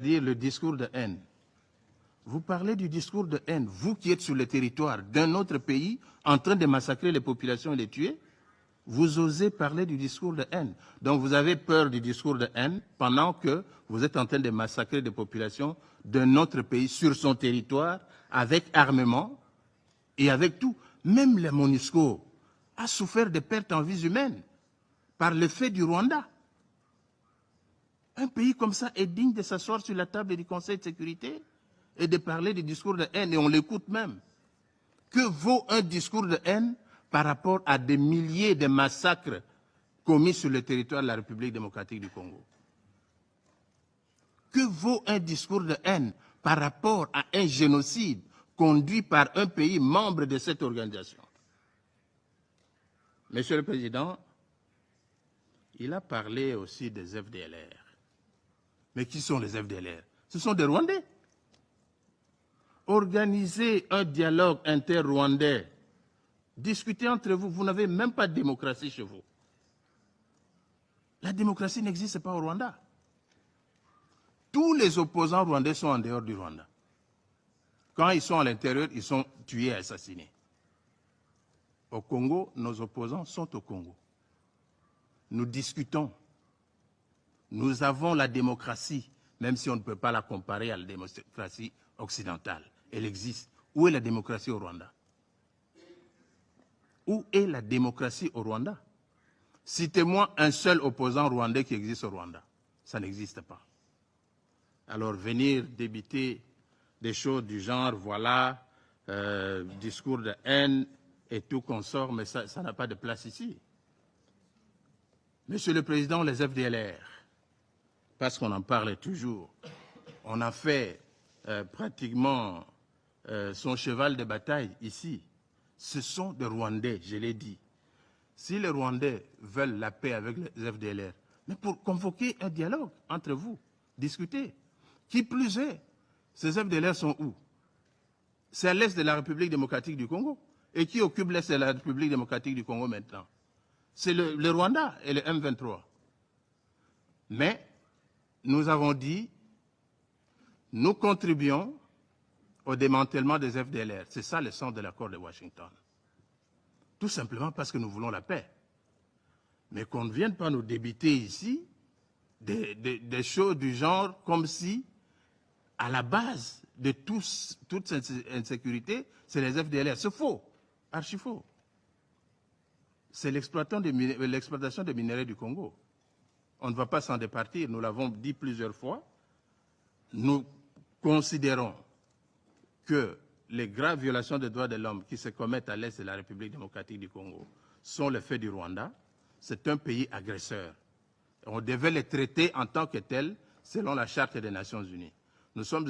dire le discours de haine. Vous parlez du discours de haine, vous qui êtes sur le territoire d'un autre pays en train de massacrer les populations et les tuer, vous osez parler du discours de haine. Donc vous avez peur du discours de haine pendant que vous êtes en train de massacrer des populations d'un autre pays sur son territoire avec armement et avec tout. Même la MONUSCO a souffert de pertes en vies humaines par le fait du Rwanda. Un pays comme ça est digne de s'asseoir sur la table du Conseil de sécurité et de parler du discours de haine, et on l'écoute même. Que vaut un discours de haine par rapport à des milliers de massacres commis sur le territoire de la République démocratique du Congo? Que vaut un discours de haine par rapport à un génocide conduit par un pays membre de cette organisation? Monsieur le Président, il a parlé aussi des FDLR. Mais qui sont les FDLR? Ce sont des Rwandais. Organisez un dialogue inter-rwandais. Discutez entre vous. Vous n'avez même pas de démocratie chez vous. La démocratie n'existe pas au Rwanda. Tous les opposants rwandais sont en dehors du Rwanda. Quand ils sont à l'intérieur, ils sont tués et assassinés. Au Congo, nos opposants sont au Congo. Nous discutons. Nous avons la démocratie, même si on ne peut pas la comparer à la démocratie occidentale. Elle existe. Où est la démocratie au Rwanda? Où est la démocratie au Rwanda? Citez-moi un seul opposant rwandais qui existe au Rwanda. Ça n'existe pas. Alors venir débiter des choses du genre, voilà, discours de haine et tout consort, mais ça n'a pas de place ici. Monsieur le Président, les FDLR, parce qu'on en parle toujours, on a fait pratiquement son cheval de bataille ici. Ce sont des Rwandais, je l'ai dit. Si les Rwandais veulent la paix avec les FDLR, mais pour convoquer un dialogue entre vous, discuter. Qui plus est, ces FDLR sont où? C'est à l'est de la République démocratique du Congo. Et qui occupe l'est de la République démocratique du Congo maintenant? C'est le Rwanda et le M23. Mais nous avons dit, nous contribuons au démantèlement des FDLR. C'est ça le sens de l'accord de Washington. Tout simplement parce que nous voulons la paix. Mais qu'on ne vienne pas nous débiter ici des choses du genre comme si, à la base de toute cette insécurité, c'est les FDLR. C'est faux, archi faux. C'est l'exploitation des minerais du Congo. On ne va pas s'en départir, nous l'avons dit plusieurs fois. Nous considérons que les graves violations des droits de l'homme qui se commettent à l'est de la République démocratique du Congo sont le fait du Rwanda. C'est un pays agresseur. On devait les traiter en tant que tels selon la Charte des Nations Unies. Nous sommes